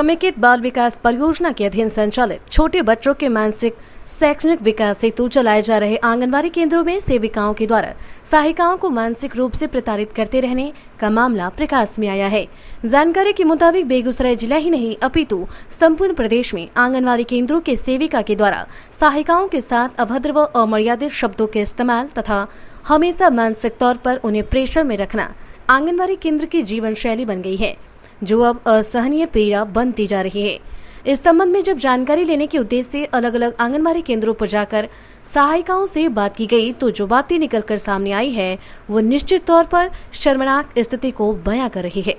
समेकित बाल विकास परियोजना के अधीन संचालित छोटे बच्चों के मानसिक शैक्षणिक विकास हेतु चलाए जा रहे आंगनबाड़ी केंद्रों में सेविकाओं के द्वारा सहायिकाओं को मानसिक रूप से प्रताड़ित करते रहने का मामला प्रकाश में आया है। जानकारी के मुताबिक बेगूसराय जिला ही नहीं अपितु संपूर्ण प्रदेश में आंगनबाड़ी केंद्रों के सेविका के द्वारा सहायिकाओं के साथ अभद्र व अमर्यादित शब्दों के इस्तेमाल तथा हमेशा मानसिक तौर पर उन्हें प्रेशर में रखना आंगनबाड़ी केंद्र की जीवन शैली बन गई है, जो अब असहनीय पीड़ा बनती जा रही है। इस संबंध में जब जानकारी लेने के उद्देश्य से अलग अलग आंगनबाड़ी केंद्रों पर जाकर सहायिकाओं से बात की गई तो जो बातें निकलकर सामने आई है वो निश्चित तौर पर शर्मनाक स्थिति को बयां कर रही है।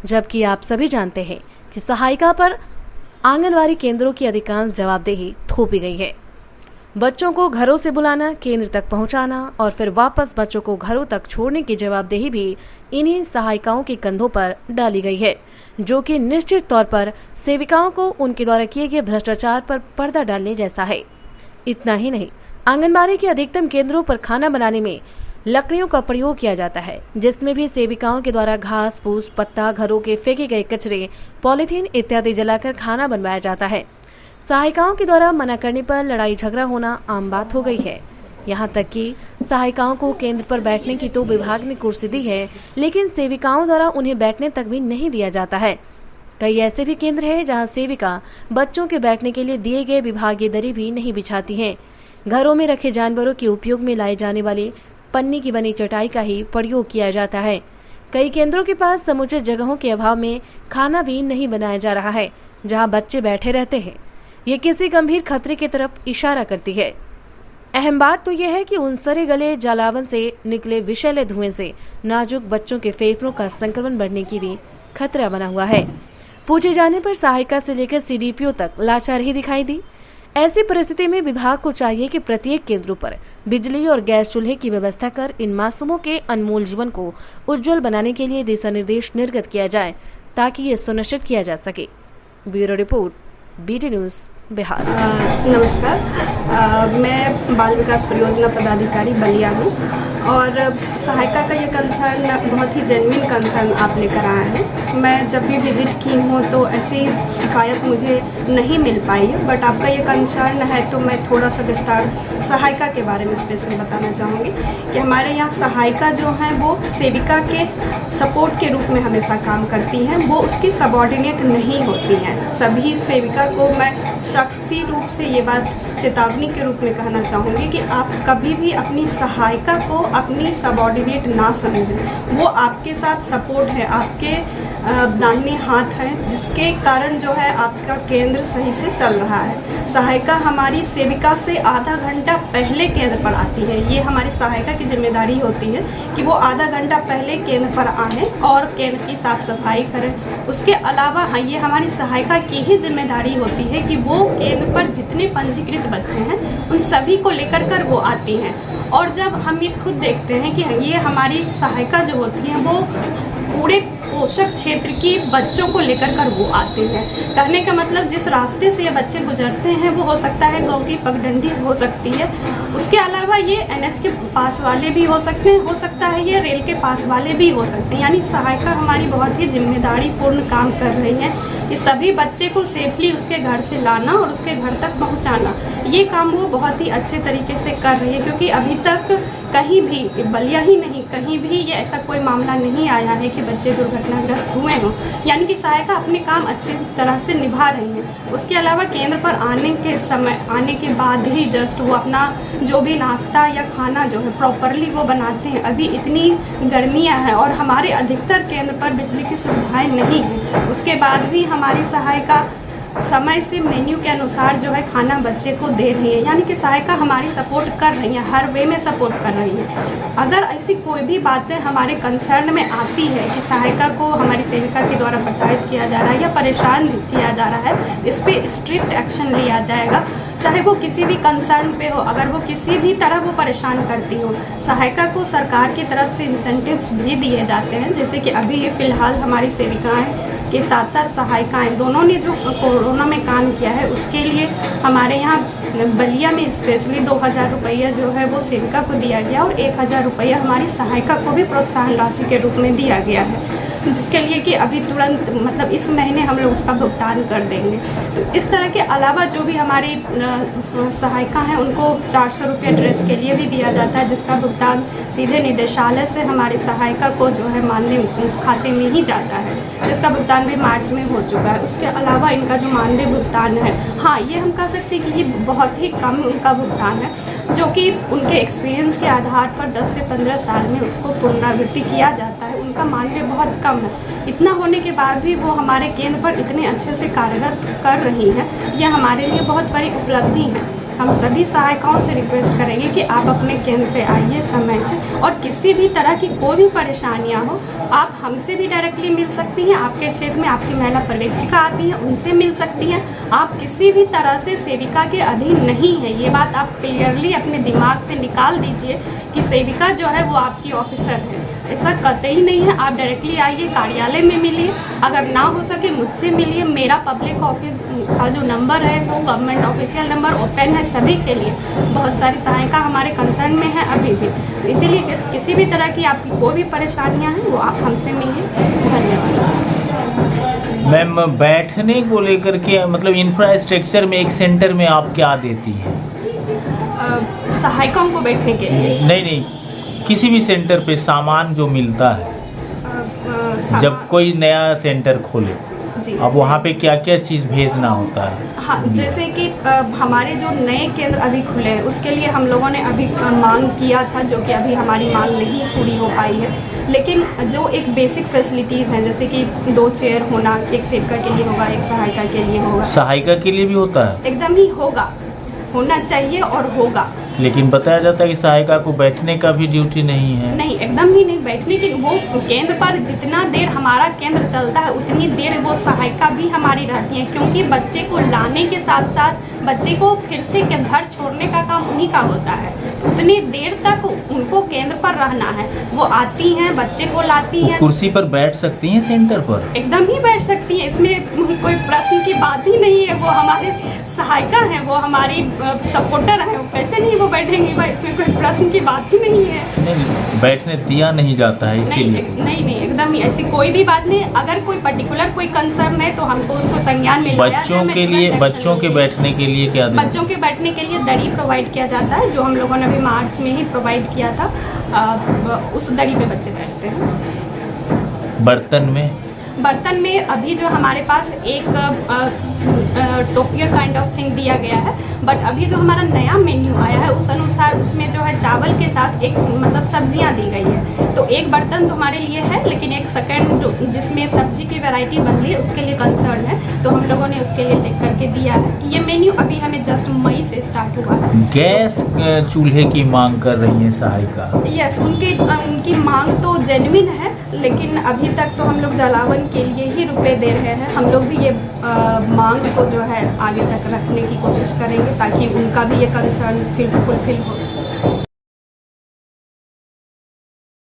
जबकि आप सभी जानते हैं कि सहायिका पर आंगनबाड़ी केंद्रों की अधिकांश जवाबदेही थोपी गई है। बच्चों को घरों से बुलाना, केंद्र तक पहुंचाना और फिर वापस बच्चों को घरों तक छोड़ने की जवाबदेही भी इन्हीं सहायिकाओं के कंधों पर डाली गई है, जो कि निश्चित तौर पर सेविकाओं को उनके द्वारा किए गए भ्रष्टाचार पर पर्दा डालने जैसा है। इतना ही नहीं, आंगनबाड़ी के अधिकतम केंद्रों पर खाना बनाने में लकड़ियों का प्रयोग किया जाता है, जिसमें भी सेविकाओं के द्वारा घास फूस, पत्ता, घरों के फेंके गए कचरे, पॉलीथीन इत्यादि जलाकर खाना बनवाया जाता है। सहायिकाओं के द्वारा मना करने पर लड़ाई झगड़ा होना आम बात हो गई है। यहाँ तक कि सहायिकाओं को केंद्र पर बैठने की तो विभाग ने कुर्सी दी है, लेकिन सेविकाओं द्वारा उन्हें बैठने तक भी नहीं दिया जाता है। कई ऐसे भी केंद्र हैं जहाँ सेविका बच्चों के बैठने के लिए दिए गए विभागीय दरी भी नहीं बिछाती हैं। घरों में रखे जानवरों के उपयोग में लाए जाने वाले पन्नी की बनी चटाई का ही प्रयोग किया जाता है। कई केंद्रों के पास समुचित जगहों के अभाव में खाना भी नहीं बनाया जा रहा है, जहाँ बच्चे बैठे रहते हैं। ये किसी गंभीर खतरे की तरफ इशारा करती है। अहम बात तो यह है कि उन सरे गले जलावन से निकले विषैले धुएं से नाजुक बच्चों के फेफड़ों का संक्रमण बढ़ने की भी खतरा बना हुआ है। पूछे जाने पर सहायिका से लेकर सीडीपीओ तक लाचार ही दिखाई दी। ऐसी परिस्थिति में विभाग को चाहिए कि प्रत्येक केंद्रों पर बिजली और गैस चूल्हे की व्यवस्था कर इन मासूमों के अनमोल जीवन को उज्जवल बनाने के लिए दिशा निर्देश निर्गत किया जाए, ताकि ये सुनिश्चित किया जा सके। Bureau report, BT news, Bihar. नमस्कार, मैं बाल विकास परियोजना पदाधिकारी बलिया हूँ और सहायिका का ये कंसर्न बहुत ही जेन्युइन कंसर्न आप लेकर आए हैं। मैं जब भी विजिट की हूँ तो ऐसी शिकायत मुझे नहीं मिल पाई है, बट आपका ये कंसर्न है तो मैं थोड़ा सा विस्तार सहायिका के बारे में स्पेशली बताना चाहूँगी कि हमारे यहाँ सहायिका जो हैं वो सेविका के सपोर्ट के रूप में हमेशा काम करती हैं, वो उसकी सबॉर्डिनेट नहीं होती हैं। सभी सेविका को मैं शक्ति रूप से ये बात चेतावनी के रूप में कहना चाहूँगी कि आप कभी भी अपनी सहायिका को अपनी सबॉर्डिनेट ना समझें। वो आपके साथ सपोर्ट है, आपके दाहिने हाथ है, जिसके कारण जो है आपका केंद्र सही से चल रहा है। सहायिका हमारी सेविका से आधा घंटा पहले केंद्र पर आती है। ये हमारी सहायिका की जिम्मेदारी होती है कि वो आधा घंटा पहले केंद्र पर आए और केंद्र की साफ सफाई करें। उसके अलावा हाँ, ये हमारी सहायिका की ही जिम्मेदारी होती है कि वो केंद्र पर जितने पंजीकृत बच्चे हैं उन सभी को लेकर कर वो आती हैं। और जब हम ये खुद देखते हैं कि ये हमारी सहायिका जो होती हैं वो पूरे पोषक क्षेत्र के बच्चों को लेकर कर वो आते हैं। कहने का मतलब जिस रास्ते से ये बच्चे गुजरते हैं वो हो सकता है गांव की पगडंडी हो सकती है, उसके अलावा ये NH के पास वाले भी हो सकते हैं, हो सकता है ये रेल के पास वाले भी हो सकते हैं। यानी सहायिका हमारी बहुत ही जिम्मेदारी पूर्ण काम कर रही है कि सभी बच्चे को सेफली उसके घर से लाना और उसके घर तक पहुंचाना, ये काम वो बहुत ही अच्छे तरीके से कर रही है। क्योंकि अभी तक कहीं भी, बलिया ही नहीं कहीं भी ये ऐसा कोई मामला नहीं आया है कि बच्चे दुर्घटनाग्रस्त हुए हों। यानी कि सहायिका अपने काम अच्छी तरह से निभा रही हैं। उसके अलावा केंद्र पर आने के बाद ही जस्ट वो अपना जो भी नाश्ता या खाना जो है प्रॉपरली वो बनाते हैं। अभी इतनी गर्मियाँ हैं और हमारे अधिकतर केंद्र पर बिजली की सुविधाएँ नहीं हैं, उसके बाद भी हमारी सहायिका समय से मेन्यू के अनुसार जो है खाना बच्चे को दे रही है। यानी कि सहायिका हमारी सपोर्ट कर रही है, हर वे में सपोर्ट कर रही है। अगर ऐसी कोई भी बातें हमारे कंसर्न में आती है कि सहायिका को हमारी सेविका के द्वारा प्रताड़ित किया जा रहा है या परेशान किया जा रहा है, इस पर स्ट्रिक्ट एक्शन लिया जाएगा। चाहे वो किसी भी कंसर्न पे हो, अगर वो किसी भी तरह वो परेशान करती हो। सहायिका को सरकार की तरफ से इंसेंटिव्स भी दिए जाते हैं, जैसे कि अभी ये फ़िलहाल हमारी सेविकाएँ के साथ साथ सहायिकाएँ दोनों ने जो कोरोना में काम किया है उसके लिए हमारे यहाँ बलिया में स्पेशली 2000 रुपया जो है वो सेविका को दिया गया और 1000 रुपया हमारी सहायिका को भी प्रोत्साहन राशि के रूप में दिया गया है। जिसके लिए कि अभी तुरंत मतलब इस महीने हम लोग उसका भुगतान कर देंगे। तो इस तरह के अलावा जो भी हमारी सहायिका हैं उनको 400 रुपये ड्रेस के लिए भी दिया जाता है, जिसका भुगतान सीधे निदेशालय से हमारी सहायिका को जो है मानदेय खाते में ही जाता है, जिसका भुगतान भी मार्च में हो चुका है। उसके अलावा इनका जो मानदेय भुगतान है, हाँ ये हम कह सकते हैं कि ये बहुत ही कम उनका भुगतान है, जो कि उनके एक्सपीरियंस के आधार पर 10 से 15 साल में उसको पुनरावृत्ति किया जाता है। उनका मानदेय बहुत कम है। इतना होने के बाद भी वो हमारे केंद्र पर इतने अच्छे से कार्यरत कर रही हैं, यह हमारे लिए बहुत बड़ी उपलब्धि है। हम सभी सहायिकाओं से रिक्वेस्ट करेंगे कि आप अपने केंद्र पे आइए समय से, और किसी भी तरह की कोई भी परेशानियां हो आप हमसे भी डायरेक्टली मिल सकती हैं। आपके क्षेत्र में आपकी महिला पर्यवेक्षिका आती हैं, उनसे मिल सकती हैं। आप किसी भी तरह से सेविका के अधीन नहीं है, ये बात आप क्लियरली अपने दिमाग से निकाल दीजिए कि सेविका जो है वो आपकी ऑफिसर है। ऐसा कतई नहीं है। आप डायरेक्टली आइए, कार्यालय में मिलिए, अगर ना हो सके मुझसे मिलिए। मेरा पब्लिक ऑफिस का जो नंबर है वो गवर्नमेंट ऑफिशियल नंबर ओपन है सभी के लिए। बहुत सारी सहायिका हमारे कंसर्न में है अभी भी, तो इसीलिए किसी भी तरह की आपकी कोई भी परेशानियां हैं वो आप हमसे मिलिए। धन्यवाद। मैम, बैठने को लेकर के मतलब इंफ्रास्ट्रक्चर में एक सेंटर में आप क्या देती हैं? सहायिकाओं को बैठने के लिए नहीं, किसी भी सेंटर पे सामान जो मिलता है जब कोई नया सेंटर खोले, अब वहाँ पे क्या क्या चीज़ भेजना होता है? हाँ, जैसे कि हमारे जो नए केंद्र अभी खुले हैं उसके लिए हम लोगों ने अभी मांग किया था, जो कि अभी हमारी मांग नहीं पूरी हो पाई है। लेकिन जो एक बेसिक फैसिलिटीज़ हैं, जैसे कि 2 चेयर होना, एक सेविका के लिए होगा, एक सहायिका के लिए होगा। सहायिका के लिए भी होता है? एकदम ही होगा, होना चाहिए और होगा। लेकिन बताया जाता है कि सहायिका को बैठने का भी ड्यूटी नहीं है। नहीं, एकदम ही नहीं। बैठने की वो केंद्र पर जितना देर हमारा केंद्र चलता है उतनी देर वो सहायिका भी हमारी रहती है, क्योंकि बच्चे को लाने के साथ साथ बच्चे को फिर से घर छोड़ने का काम उन्हीं का होता है। उतनी देर तक उनको केंद्र पर रहना है। वो आती हैं, बच्चे को लाती हैं। कुर्सी पर बैठ सकती हैं सेंटर पर? एकदम ही बैठ सकती हैं, इसमें कोई प्रश्न की बात ही नहीं है। वो हमारे सहायिका हैं, वो हमारी सपोर्टर हैं, वो कैसे नहीं वो बैठेंगी भाई, इसमें कोई प्रश्न की बात ही नहीं है। नहीं, बैठने दिया नहीं जाता है इसीलिए। नहीं, एकदम ही ऐसी कोई भी बात नहीं। अगर कोई पर्टिकुलर कोई कंसर्न है तो हमको उसको संज्ञान में लाया जाए। बच्चों के बैठने के लिए क्या? बच्चों के बैठने के लिए दरी प्रोवाइड किया जाता है, जो हम लोगों ने अभी मार्च में ही प्रोवाइड किया था। उस दरी पे बच्चे बैठते हैं। बर्तन में अभी जो हमारे पास एक टोपिया काइंड ऑफ थिंग दिया गया है, बट अभी जो हमारा नया मेन्यू आया है उस अनुसार उसमें जो है चावल के साथ एक मतलब सब्जियां दी गई है। तो एक बर्तन तो हमारे लिए है, लेकिन एक सेकंड जिसमें सब्जी की वैरायटी बन रही है उसके लिए कंसर्न है, तो हम लोगों ने उसके लिए लिख करके दिया है। ये मेन्यू अभी हमें जस्ट मई से स्टार्ट हुआ है। गैस चूल्हे की मांग कर रही है सहायिका? यस, उनकी मांग तो जेन्युइन है, लेकिन अभी तक तो हम लोग जलावन के लिए ही रुपए दे रहे हैं। हम लोग भी ये मांग को जो है आगे तक रखने की कोशिश करेंगे ताकि उनका भी ये कंसर्न फुलफिल हो।